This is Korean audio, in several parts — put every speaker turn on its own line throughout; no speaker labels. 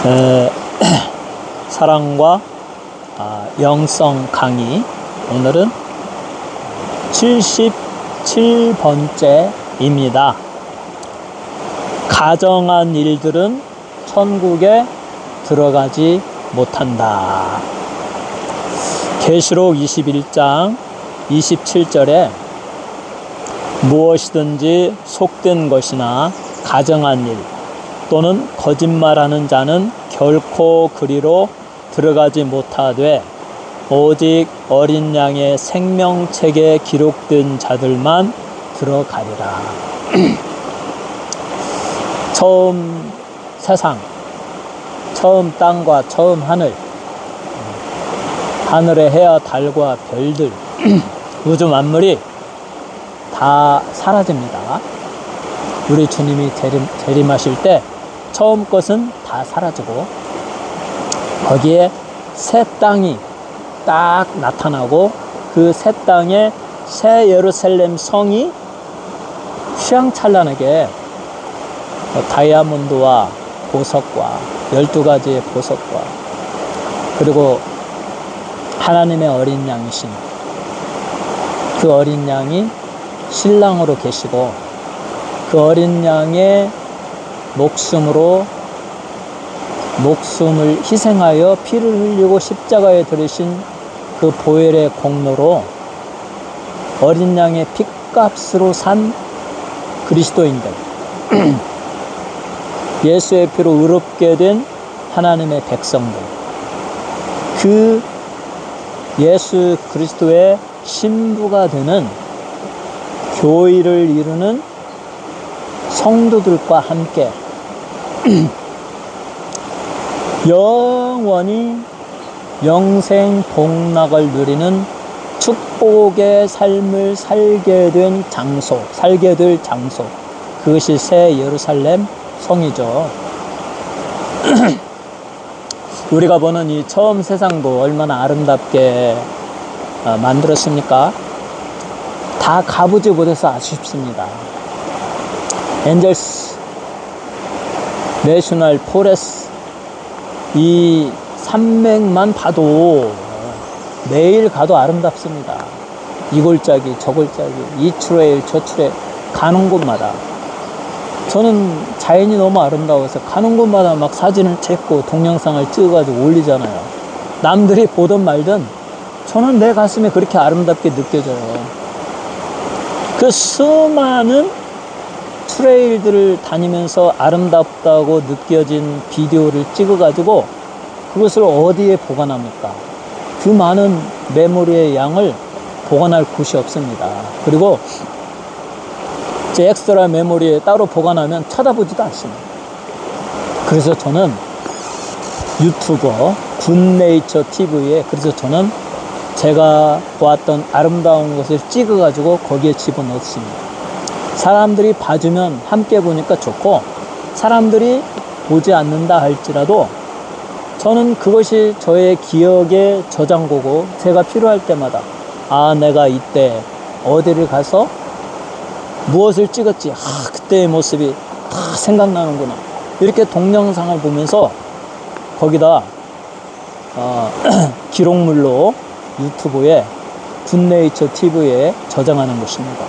에, 사랑과 영성 강의, 오늘은 77번째입니다. 가정한 일들은 천국에 들어가지 못한다. 계시록 21장 27절에 무엇이든지 속된 것이나 가정한 일 또는 거짓말하는 자는 결코 그리로 들어가지 못하되 오직 어린 양의 생명책에 기록된 자들만 들어가리라. 처음 세상, 처음 땅과 처음 하늘, 하늘의 해와 달과 별들, 우주 만물이 다 사라집니다. 우리 주님이 재림하실 때 처음 것은 다 사라지고 거기에 새 땅이 딱 나타나고 그 새 땅에 새 예루살렘 성이 휘황찬란하게 다이아몬드와 보석과 12가지의 보석과 그리고 하나님의 어린 양이신 그 어린 양이 신랑으로 계시고 그 어린 양의 목숨을 희생하여 피를 흘리고 십자가에 들으신 그 보혈의 공로로 어린 양의 핏값으로 산 그리스도인들, 예수의 피로 의롭게 된 하나님의 백성들, 그 예수 그리스도의 신부가 되는 교회를 이루는 성도들과 함께 영원히 영생 복락을 누리는 축복의 삶을 살게 될 장소, 그것이 새 예루살렘 성이죠. 우리가 보는 이 처음 세상도 얼마나 아름답게 만들었습니까? 다 가보지 못해서 아쉽습니다. 엔젤스, 내셔널 포레스트, 이 산맥만 봐도 매일 가도 아름답습니다. 이 골짜기 저 골짜기, 이 트레일 저 트레일, 가는 곳마다 저는 자연이 너무 아름다워서 가는 곳마다 막 사진을 찍고 동영상을 찍어가지고 올리잖아요. 남들이 보든 말든 저는 내 가슴에 그렇게 아름답게 느껴져요. 그 수많은 트레일들을 다니면서 아름답다고 느껴진 비디오를 찍어가지고 그것을 어디에 보관합니까? 그 많은 메모리의 양을 보관할 곳이 없습니다. 그리고 제 엑스트라 메모리에 따로 보관하면 쳐다보지도 않습니다. 그래서 저는 유튜버 굿네이처 TV에 그래서 저는 제가 보았던 아름다운 것을 찍어가지고 거기에 집어넣습니다. 사람들이 봐주면 함께 보니까 좋고 사람들이 보지 않는다 할지라도 저는 그것이 저의 기억의 저장고고 제가 필요할 때마다 내가 이때 어디를 가서 무엇을 찍었지, 그때의 모습이 다 생각나는구나, 이렇게 동영상을 보면서 거기다 기록물로 유튜브에 굿네이처 TV에 저장하는 것입니다.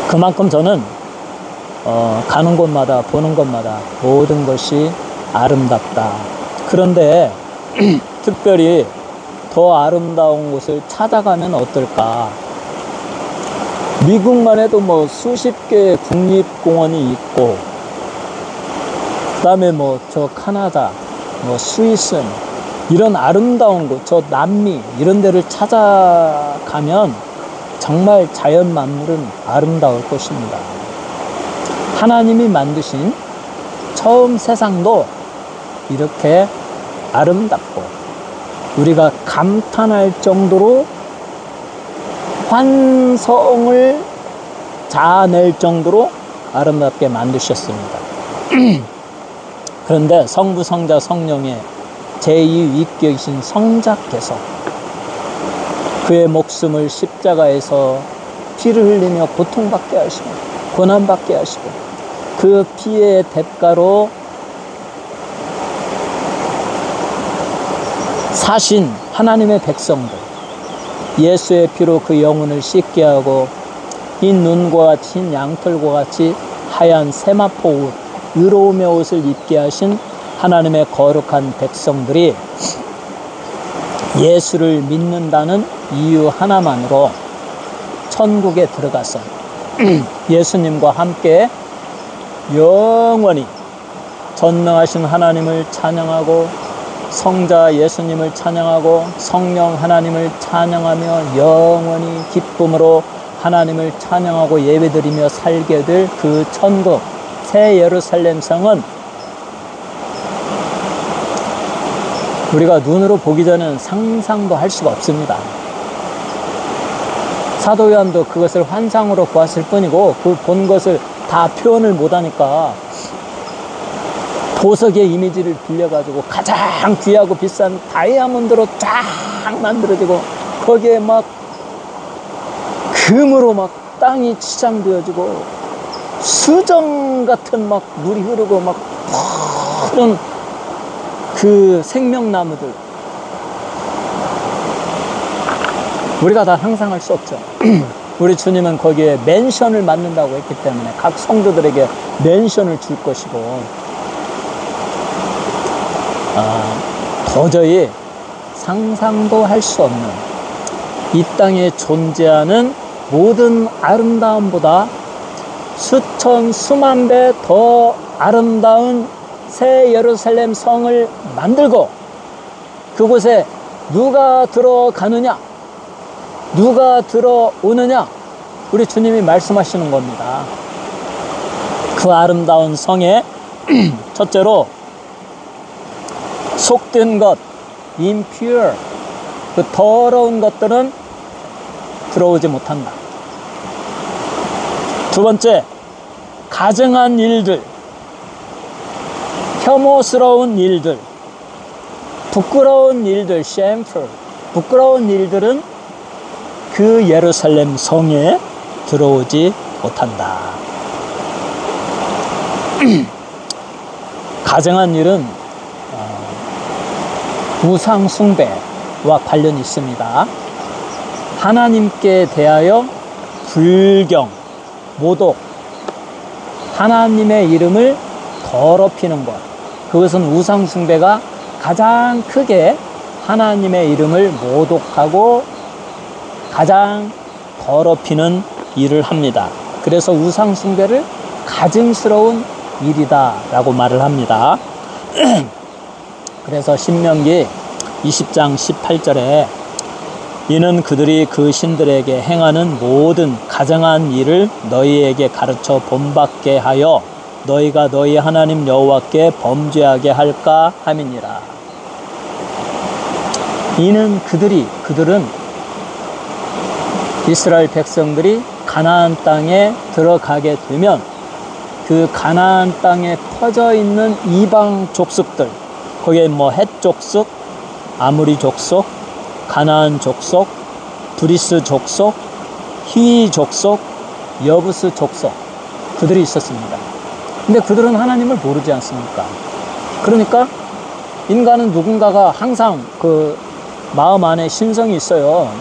그만큼 저는 가는 곳마다 보는 곳마다 모든 것이 아름답다. 그런데 특별히 더 아름다운 곳을 찾아가면 어떨까? 미국만 해도 뭐 수십 개의 국립공원이 있고 그 다음에 뭐 저 카나다, 뭐 스위스 이런 아름다운 곳, 저 남미 이런 데를 찾아가면 정말 자연 만물은 아름다울 것입니다. 하나님이 만드신 처음 세상도 이렇게 아름답고 우리가 감탄할 정도로 환성을 자아낼 정도로 아름답게 만드셨습니다. 그런데 성부, 성자, 성령의 제2위격이신 성자께서 그의 목숨을 십자가에서 피를 흘리며 고통받게 하시고 고난받게 하시고 그 피의 대가로 사신 하나님의 백성들, 예수의 피로 그 영혼을 씻게 하고 흰 눈과 같이 흰 양털과 같이 하얀 세마포 옷, 의로움의 옷을 입게 하신 하나님의 거룩한 백성들이 예수를 믿는다는 이유 하나만으로 천국에 들어가서 예수님과 함께 영원히 전능하신 하나님을 찬양하고 성자 예수님을 찬양하고 성령 하나님을 찬양하며 영원히 기쁨으로 하나님을 찬양하고 예배드리며 살게 될 그 천국 새 예루살렘 성은 우리가 눈으로 보기 전에는 상상도 할 수가 없습니다. 사도 요한도 그것을 환상으로 보았을 뿐이고 그 본 것을 다 표현을 못하니까 보석의 이미지를 빌려가지고 가장 귀하고 비싼 다이아몬드로 쫙 만들어지고 거기에 막 금으로 막 땅이 치장되어지고 수정 같은 막 물이 흐르고 막 푸른 그 생명나무들 우리가 다 상상할 수 없죠. 우리 주님은 거기에 맨션을 만든다고 했기 때문에 각 성도들에게 맨션을 줄 것이고 도저히 상상도 할 수 없는 이 땅에 존재하는 모든 아름다움보다 수천 수만 배 더 아름다운 새 예루살렘 성을 만들고 그곳에 누가 들어가느냐 누가 들어오느냐 우리 주님이 말씀하시는 겁니다. 그 아름다운 성에 첫째로 속된 것 impure 그 더러운 것들은 들어오지 못한다. 두 번째 가증한 일들 혐오스러운 일들 부끄러운 일들 shameful 부끄러운 일들은 그 예루살렘 성에 들어오지 못한다. 가증한 일은 우상 숭배와 관련이 있습니다. 하나님께 대하여 불경, 모독, 하나님의 이름을 더럽히는 것 그것은 우상 숭배가 가장 크게 하나님의 이름을 모독하고 가장 더럽히는 일을 합니다. 그래서 우상 숭배를 가증스러운 일이다 라고 말을 합니다. 그래서 신명기 20장 18절에 이는 그들이 그 신들에게 행하는 모든 가증한 일을 너희에게 가르쳐 본받게 하여 너희가 너희 하나님 여호와께 범죄하게 할까 함이니라. 이는 그들은 이스라엘 백성들이 가나안 땅에 들어가게 되면 그 가나안 땅에 퍼져 있는 이방 족속들 거기에 뭐 헷 족속, 아무리 족속, 가나안 족속, 브리스 족속, 히위 족속, 여부스 족속 그들이 있었습니다. 근데 그들은 하나님을 모르지 않습니까? 그러니까 인간은 누군가가 항상 그 마음 안에 신성이 있어요.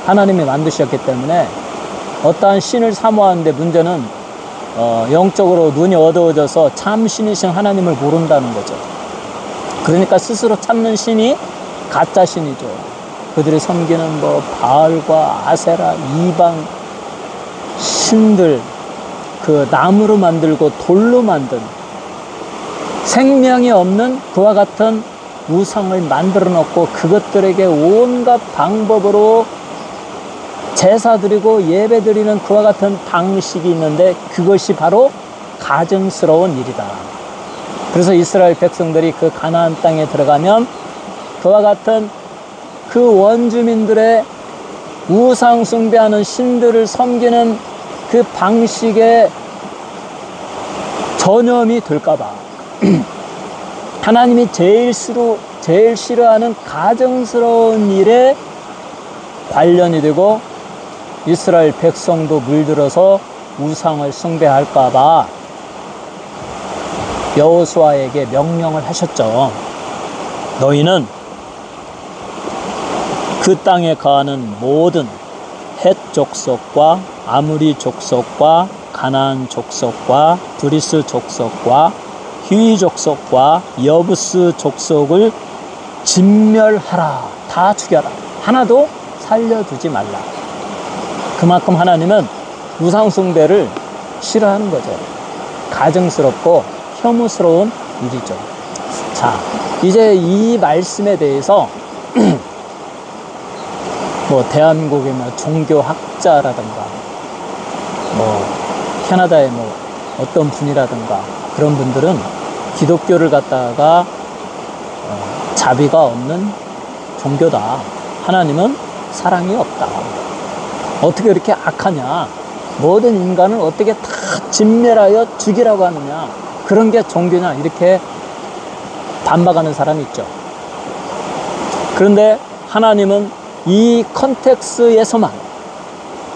하나님이 만드셨기 때문에 어떠한 신을 사모하는데 문제는 영적으로 눈이 어두워져서 참 신이신 하나님을 모른다는 거죠. 그러니까 스스로 찾는 신이 가짜 신이죠. 그들이 섬기는 뭐 바알과 아세라, 이방 신들 그 나무로 만들고 돌로 만든 생명이 없는 그와 같은 우상을 만들어 놓고 그것들에게 온갖 방법으로 제사 드리고 예배 드리는 그와 같은 방식이 있는데 그것이 바로 가증스러운 일이다. 그래서 이스라엘 백성들이 그 가나안 땅에 들어가면 그와 같은 그 원주민들의 우상 숭배하는 신들을 섬기는 그 방식에 전염이 될까봐 하나님이 제일 싫어하는 가증스러운 일에 관련이 되고 이스라엘 백성도 물들어서 우상을 숭배할까봐 여호수아에게 명령을 하셨죠. 너희는 그 땅에 거하는 모든 헷 족속과 아무리 족속과 가나안 족속과 브리스 족속과 히위 족속과 여부스 족속을 진멸하라. 다 죽여라. 하나도 살려두지 말라. 그만큼 하나님은 우상숭배를 싫어하는 거죠. 가증스럽고 혐오스러운 일이죠. 자, 이제 이 말씀에 대해서 뭐 대한민국의 뭐 종교학자라든가 뭐 캐나다의 뭐 어떤 분이라든가 그런 분들은 기독교를 갖다가 자비가 없는 종교다. 하나님은 사랑이 없다. 어떻게 이렇게 악하냐. 모든 인간을 어떻게 다 진멸하여 죽이라고 하느냐. 그런 게 종교냐. 이렇게 반박하는 사람이 있죠. 그런데 하나님은 이 컨텍스에서만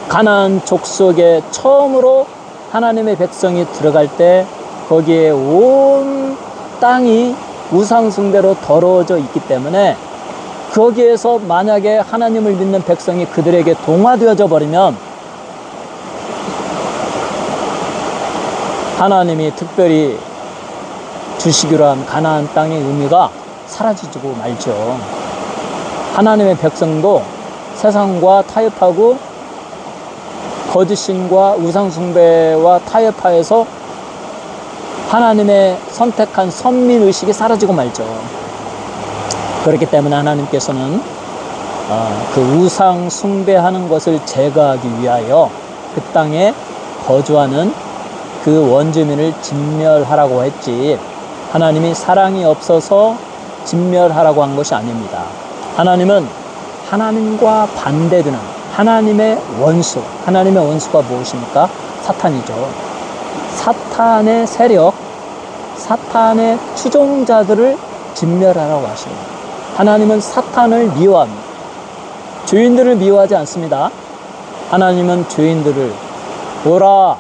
가나안 족속에 처음으로 하나님의 백성이 들어갈 때 거기에 온 땅이 우상숭배로 더러워져 있기 때문에 거기에서 만약에 하나님을 믿는 백성이 그들에게 동화되어져 버리면 하나님이 특별히 주시기로 한 가나안 땅의 의미가 사라지고 말죠. 하나님의 백성도 세상과 타협하고 거짓신과 우상숭배와 타협하여서 하나님의 선택한 선민의식이 사라지고 말죠. 그렇기 때문에 하나님께서는 그 우상숭배하는 것을 제거하기 위하여 그 땅에 거주하는 그 원주민을 진멸하라고 했지, 하나님이 사랑이 없어서 진멸하라고 한 것이 아닙니다. 하나님은 하나님과 반대되는 하나님의 원수, 하나님의 원수가 무엇입니까? 사탄이죠. 사탄의 세력, 사탄의 추종자들을 진멸하라고 하십니다. 하나님은 사탄을 미워합니다. 죄인들을 미워하지 않습니다. 하나님은 죄인들을 오라,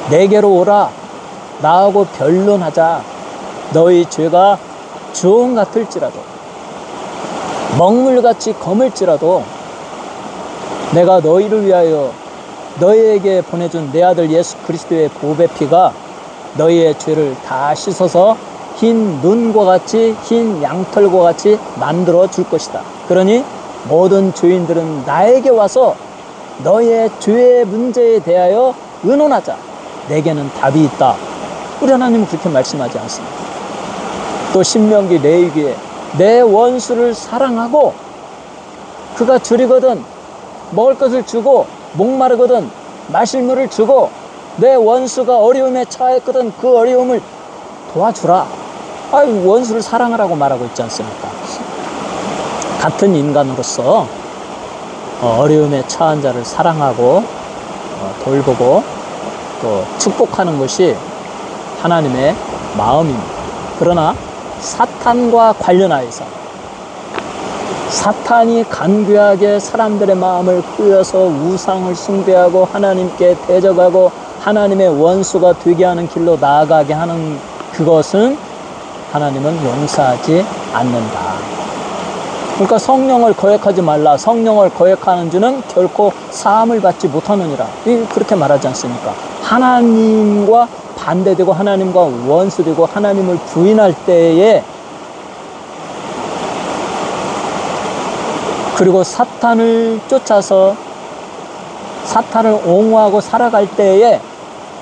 내게로 오라, 나하고 변론하자. 너희 죄가 주홍 같을지라도 먹물같이 검을지라도 내가 너희를 위하여 너희에게 보내준 내 아들 예수 그리스도의 보배 피가 너희의 죄를 다 씻어서 흰 눈과 같이 흰 양털과 같이 만들어 줄 것이다. 그러니 모든 죄인들은 나에게 와서 너희의 죄의 문제에 대하여 의논하자. 내게는 답이 있다. 우리 하나님은 그렇게 말씀하지 않습니다. 또 신명기 레위기에 내 원수를 사랑하고 그가 줄이거든 먹을 것을 주고 목마르거든 마실 물을 주고 내 원수가 어려움에 처했거든 그 어려움을 도와주라. 원수를 사랑하라고 말하고 있지 않습니까? 같은 인간으로서 어려움에 처한 자를 사랑하고 돌보고 또 축복하는 것이 하나님의 마음입니다. 그러나 사탄과 관련하여서 사탄이 간교하게 사람들의 마음을 끌어서 우상을 숭배하고 하나님께 대적하고 하나님의 원수가 되게 하는 길로 나아가게 하는 그것은 하나님은 용서하지 않는다. 그러니까 성령을 거역하지 말라. 성령을 거역하는 자는 결코 사함을 받지 못하느니라. 그렇게 말하지 않습니까? 하나님과 반대되고 하나님과 원수되고 하나님을 부인할 때에, 그리고 사탄을 쫓아서 사탄을 옹호하고 살아갈 때에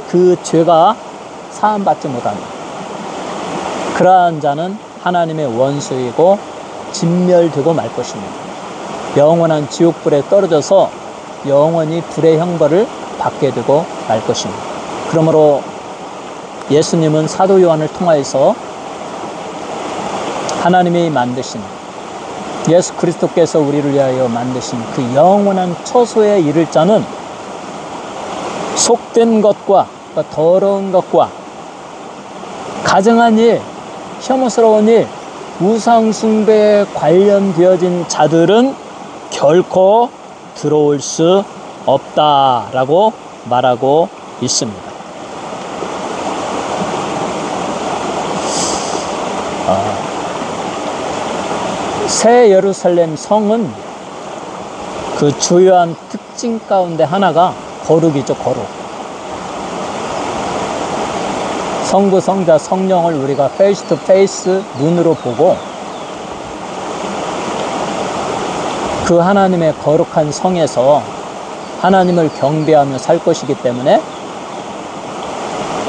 그 죄가 사함받지 못합니다. 그러한 자는 하나님의 원수이고 진멸되고 말 것입니다. 영원한 지옥불에 떨어져서 영원히 불의 형벌을 받게 되고 말 것입니다. 그러므로 예수님은 사도 요한을 통하여서 하나님이 만드신, 예수 그리스도께서 우리를 위하여 만드신 그 영원한 처소에 이를 자는 속된 것과 더러운 것과 가증한 일, 혐오스러운 일, 우상숭배에 관련되어진 자들은 결코 들어올 수 없다라고 말하고 있습니다. 새 예루살렘 성은 그 주요한 특징 가운데 하나가 거룩이죠, 거룩. 성부, 성자, 성령을 우리가 페이스 투 페이스 눈으로 보고 그 하나님의 거룩한 성에서 하나님을 경배하며 살 것이기 때문에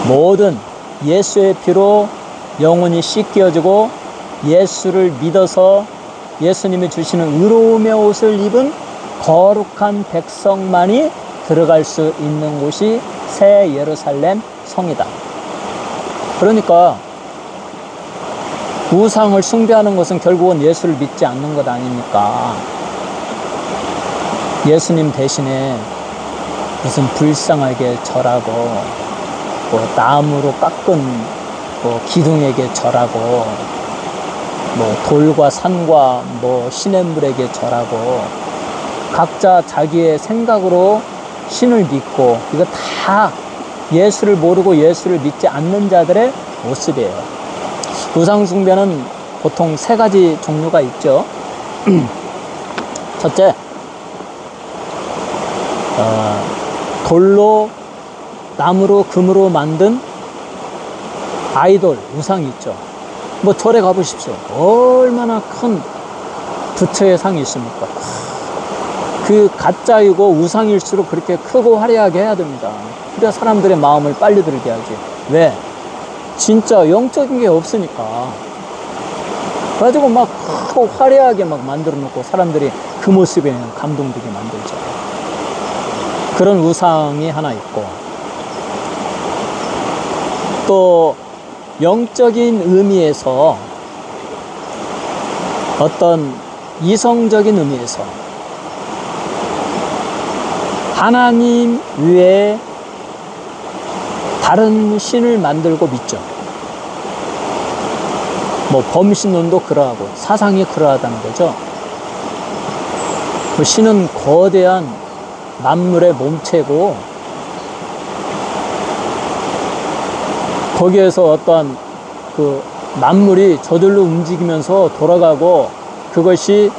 모든 예수의 피로 영혼이 씻겨지고 예수를 믿어서 예수님이 주시는 의로움의 옷을 입은 거룩한 백성만이 들어갈 수 있는 곳이 새 예루살렘 성이다. 그러니까 우상을 숭배하는 것은 결국은 예수를 믿지 않는 것 아닙니까? 예수님 대신에 무슨 불쌍하게 절하고 뭐 나무로 깎은 뭐 기둥에게 절하고 뭐 돌과 산과 뭐 시냇물에게 절하고 각자 자기의 생각으로 신을 믿고, 이거 다 예수를 모르고 예수를 믿지 않는 자들의 모습이에요. 우상 숭배는 보통 세 가지 종류가 있죠. 첫째, 돌로, 나무로, 금으로 만든 아이돌, 우상이 있죠. 뭐 절에 가보십시오. 얼마나 큰 부처의 상이 있습니까? 그 가짜이고 우상일수록 그렇게 크고 화려하게 해야 됩니다. 그래야 사람들의 마음을 빨리 들게 하지. 왜? 진짜 영적인 게 없으니까. 그래가지고 막 크고 화려하게 막 만들어 놓고 사람들이 그 모습에 감동되게 만들죠. 그런 우상이 하나 있고, 또 영적인 의미에서, 어떤 이성적인 의미에서 하나님 외에 다른 신을 만들고 믿죠. 뭐 범신론도 그러하고 사상이 그러하다는 거죠. 그 신은 거대한 만물의 몸체고, 거기에서 어떠한 그 만물이 저절로 움직이면서 돌아가고, 그것이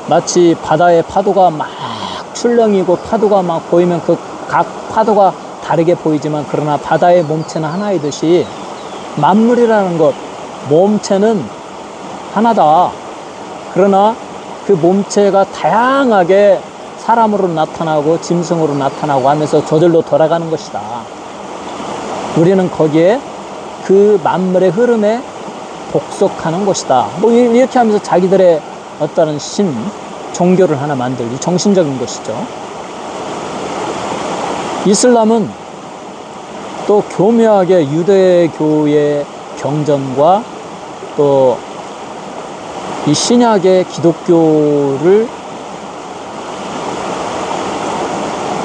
마치 바다의 파도가 막 출렁이고 파도가 막 보이면 그 각 파도가 다르게 보이지만, 그러나 바다의 몸체는 하나이듯이 만물이라는 것, 몸체는 하나다. 그러나 그 몸체가 다양하게 사람으로 나타나고 짐승으로 나타나고 하면서 저절로 돌아가는 것이다. 우리는 거기에 그 만물의 흐름에 복속하는 것이다. 뭐 이렇게 하면서 자기들의 어떤 신, 종교를 하나 만들기, 정신적인 것이죠. 이슬람은 또 교묘하게 유대교의 경전과 또 이 신약의 기독교를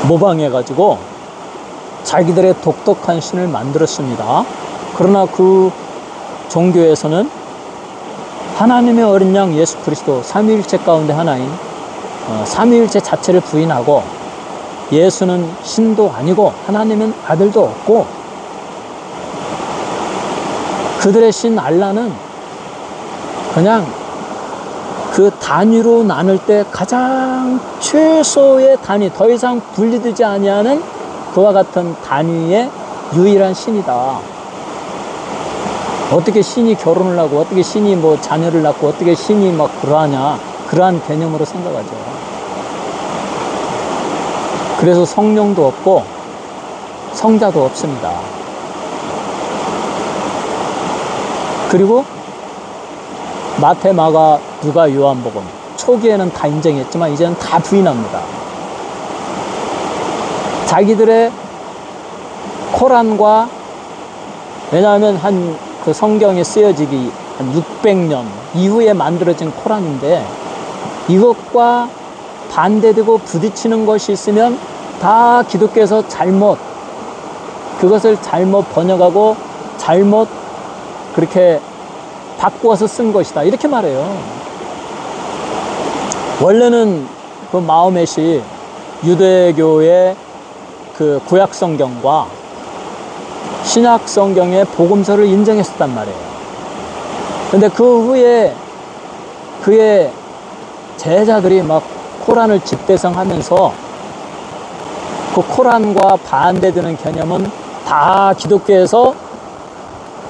모방해가지고 자기들의 독특한 신을 만들었습니다. 그러나 그 종교에서는 하나님의 어린 양 예수 그리스도, 삼위일체 가운데 하나인 삼위일체 자체를 부인하고, 예수는 신도 아니고 하나님은 아들도 없고, 그들의 신 알라는 그냥 그 단위로 나눌 때 가장 최소의 단위, 더 이상 분리되지 아니하는 그와 같은 단위의 유일한 신이다. 어떻게 신이 결혼을 하고, 어떻게 신이 뭐 자녀를 낳고, 어떻게 신이 막 그러하냐, 그러한 개념으로 생각하죠. 그래서 성령도 없고 성자도 없습니다. 그리고 마태, 마가, 누가, 요한복음 초기에는 다 인정했지만 이제는 다 부인합니다. 자기들의 코란과, 왜냐하면 그 성경에 쓰여지기 한 600년 이후에 만들어진 코란인데, 이것과 반대되고 부딪히는 것이 있으면 다 기독교에서 그것을 잘못 번역하고 잘못 그렇게 바꾸어서 쓴 것이다, 이렇게 말해요. 원래는 그 마호멧이 유대교의 그 구약 성경과 신약 성경의 복음서를 인정했었단 말이에요. 근데 그 후에 그의 제자들이 막 코란을 집대성하면서 그 코란과 반대되는 개념은 다 기독교에서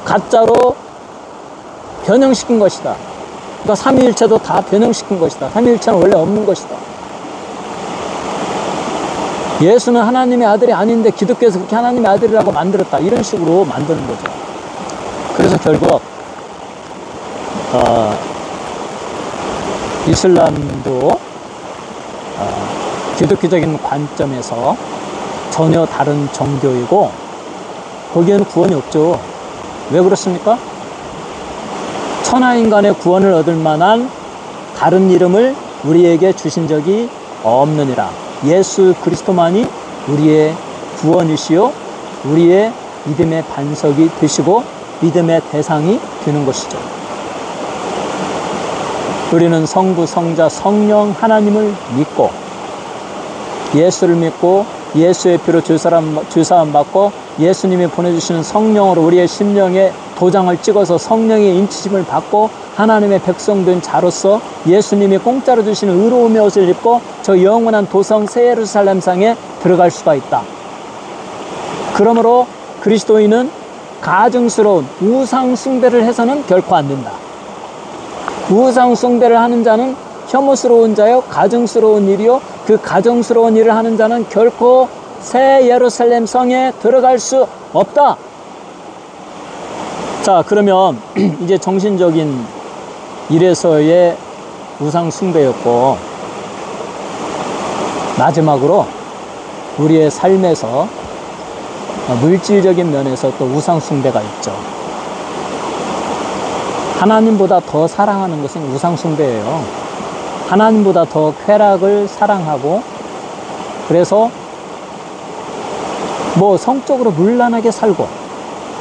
가짜로 변형시킨 것이다. 그러니까 삼위일체도 다 변형시킨 것이다. 삼위일체는 원래 없는 것이다. 예수는 하나님의 아들이 아닌데 기독교에서 그렇게 하나님의 아들이라고 만들었다. 이런 식으로 만드는 거죠. 그래서 결국 이슬람도 기독교적인 관점에서 전혀 다른 종교이고 거기에는 구원이 없죠. 왜 그렇습니까? 천하인간의 구원을 얻을 만한 다른 이름을 우리에게 주신 적이 없느니라. 예수 그리스도만이 우리의 구원이시요 우리의 믿음의 반석이 되시고 믿음의 대상이 되는 것이죠. 우리는 성부, 성자, 성령 하나님을 믿고 예수를 믿고 예수의 피로 주사함 받고 예수님이 보내주시는 성령으로 우리의 심령에 도장을 찍어서 성령의 인치심을 받고 하나님의 백성된 자로서 예수님이 공짜로 주시는 의로움의 옷을 입고 저 영원한 도성 새 예루살렘 상에 들어갈 수가 있다. 그러므로 그리스도인은 가증스러운 우상 숭배를 해서는 결코 안 된다. 우상 숭배를 하는 자는 혐오스러운 자요 가증스러운 일이요 그 가증스러운 일을 하는 자는 결코 새 예루살렘 성에 들어갈 수 없다. 자, 그러면 이제 정신적인 일에서의 우상 숭배였고 마지막으로 우리의 삶에서 물질적인 면에서 또 우상 숭배가 있죠. 하나님보다 더 사랑하는 것은 우상 숭배예요. 하나님보다 더 쾌락을 사랑하고 그래서 뭐 성적으로 문란하게 살고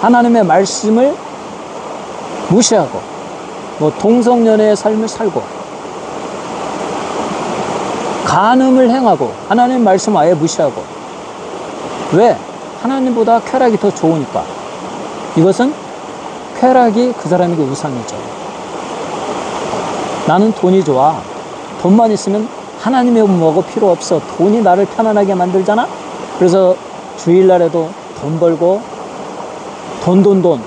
하나님의 말씀을 무시하고 뭐 동성연애의 삶을 살고 간음을 행하고 하나님 말씀 아예 무시하고 왜? 하나님보다 쾌락이 더 좋으니까. 이것은 쾌락이 그 사람에게 우상이죠. 나는 돈이 좋아. 돈만 있으면 하나님의 뭐고 필요 없어. 돈이 나를 편안하게 만들잖아. 그래서 주일날에도 돈 벌고 돈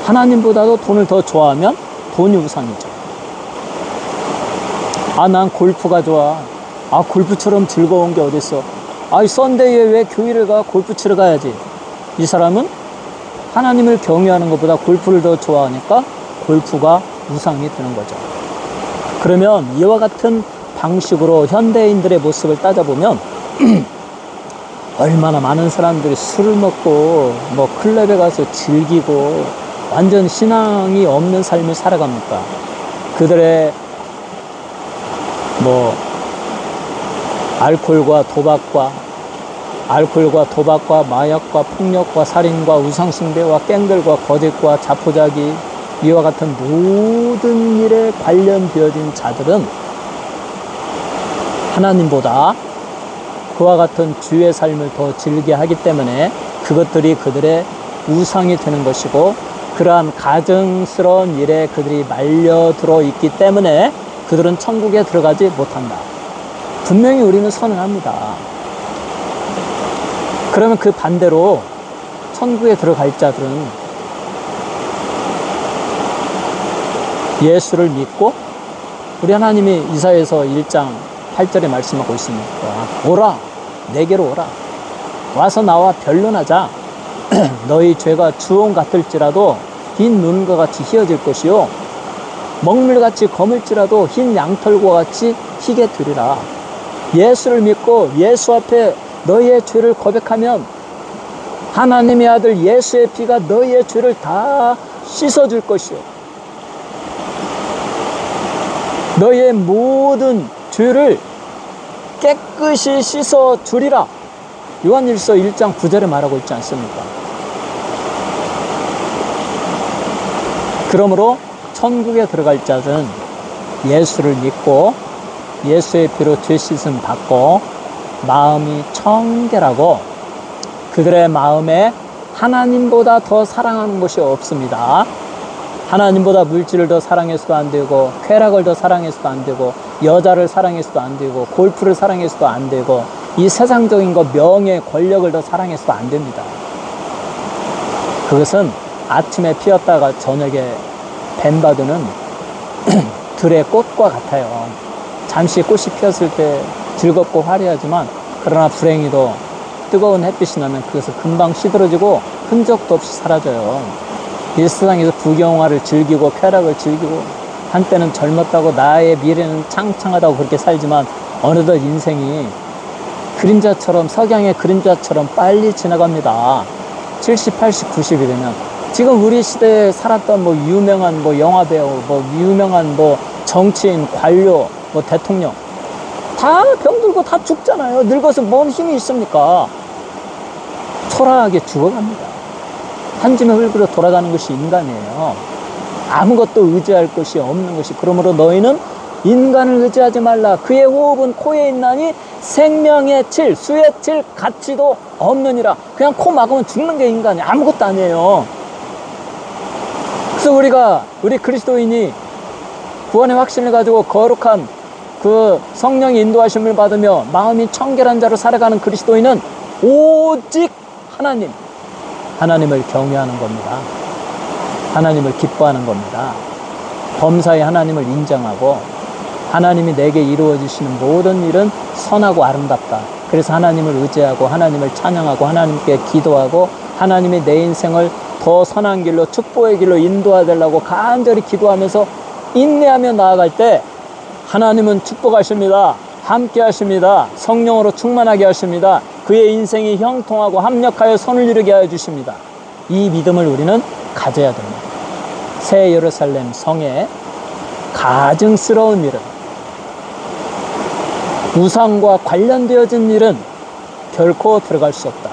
하나님보다도 돈을 더 좋아하면 돈이 우상이죠. 아, 난 골프가 좋아. 아, 골프처럼 즐거운 게 어딨어. 아, 썬데이에 왜 교회를 가? 골프 치러 가야지. 이 사람은 하나님을 경외하는 것보다 골프를 더 좋아하니까 골프가 우상이 되는 거죠. 그러면 이와 같은 방식으로 현대인들의 모습을 따져보면 얼마나 많은 사람들이 술을 먹고 뭐 클럽에 가서 즐기고 완전 신앙이 없는 삶을 살아갑니까? 그들의 뭐 알코올과 도박과 마약과 폭력과 살인과 우상숭배와 깽들과 거짓과 자포자기 이와 같은 모든 일에 관련되어진 자들은 하나님보다 그와 같은 주의 삶을 더 즐겨하기 때문에 그것들이 그들의 우상이 되는 것이고 그러한 가증스러운 일에 그들이 말려들어 있기 때문에 그들은 천국에 들어가지 못한다. 분명히 우리는 선언합니다. 그러면 그 반대로 천국에 들어갈 자들은 예수를 믿고 우리 하나님이 이사야서 1장 8절에 말씀하고 있습니다. 오라, 내게로 오라. 와서 나와 변론하자. 너희 죄가 주홍 같을지라도 흰 눈과 같이 희어질 것이요 먹물같이 검을지라도 흰 양털과 같이 희게 되리라. 예수를 믿고 예수 앞에 너희의 죄를 고백하면 하나님의 아들 예수의 피가 너희의 죄를 다 씻어줄 것이요 너희의 모든 죄를 깨끗이 씻어주리라. 요한일서 1장 9절에 말하고 있지 않습니까? 그러므로 천국에 들어갈 자는 예수를 믿고 예수의 피로 죄 씻음 받고 마음이 청결하고 그들의 마음에 하나님보다 더 사랑하는 것이 없습니다. 하나님보다 물질을 더 사랑해서도 안 되고, 쾌락을 더 사랑해서도 안 되고, 여자를 사랑해서도 안 되고, 골프를 사랑해서도 안 되고, 이 세상적인 거, 명예, 권력을 더 사랑해서도 안 됩니다. 그것은 아침에 피었다가 저녁에 뱀바두는 들의 꽃과 같아요. 잠시 꽃이 피었을 때 즐겁고 화려하지만, 그러나 불행히도 뜨거운 햇빛이 나면 그것은 금방 시들어지고 흔적도 없이 사라져요. 이 세상에서 부경화를 즐기고 쾌락을 즐기고 한때는 젊었다고 나의 미래는 창창하다고 그렇게 살지만 어느덧 인생이 그림자처럼, 석양의 그림자처럼 빨리 지나갑니다. 70, 80, 90이 되면 지금 우리 시대에 살았던 뭐 유명한 뭐 영화배우, 뭐 유명한 뭐 정치인, 관료, 뭐 대통령 다 병들고 다 죽잖아요. 늙어서 뭔 힘이 있습니까? 초라하게 죽어갑니다. 한 줌의 흙으로 돌아가는 것이 인간이에요. 아무것도 의지할 것이 없는 것이. 그러므로 너희는 인간을 의지하지 말라. 그의 호흡은 코에 있나니 생명의 질, 수의 질, 가치도 없느니라. 그냥 코 막으면 죽는 게 인간이 아무것도 아니에요. 그래서 우리 그리스도인이 구원의 확신을 가지고 거룩한 그 성령의 인도하심을 받으며 마음이 청결한 자로 살아가는 그리스도인은 오직 하나님을 경외하는 겁니다. 하나님을 기뻐하는 겁니다. 범사의 하나님을 인정하고 하나님이 내게 이루어지시는 모든 일은 선하고 아름답다. 그래서 하나님을 의지하고 하나님을 찬양하고 하나님께 기도하고 하나님이 내 인생을 더 선한 길로, 축복의 길로 인도하달라고 간절히 기도하면서 인내하며 나아갈 때 하나님은 축복하십니다. 함께 하십니다. 성령으로 충만하게 하십니다. 그의 인생이 형통하고 합력하여 선을 이루게 하여 주십니다. 이 믿음을 우리는 가져야 됩니다. 새 예루살렘 성에 가증스러운 일은, 우상과 관련되어진 일은 결코 들어갈 수 없다.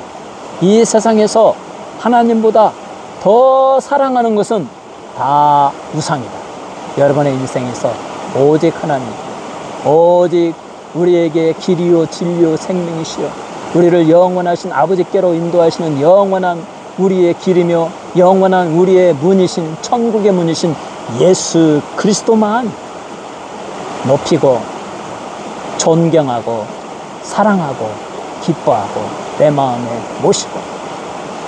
이 세상에서 하나님보다 더 사랑하는 것은 다 우상이다. 여러분의 인생에서 오직 하나님, 오직 우리에게 길이요 진리요 생명이시여 우리를 영원하신 아버지께로 인도하시는 영원한 우리의 길이며 영원한 우리의 문이신, 천국의 문이신 예수 그리스도만 높이고 존경하고 사랑하고 기뻐하고 내 마음에 모시고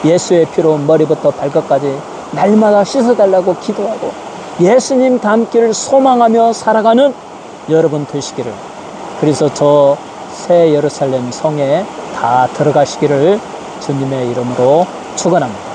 예수의 피로 머리부터 발끝까지 날마다 씻어달라고 기도하고 예수님 닮기를 소망하며 살아가는 여러분 되시기를, 그래서 저 새 예루살렘 성에 다 들어가시기를 주님의 이름으로 축원합니다.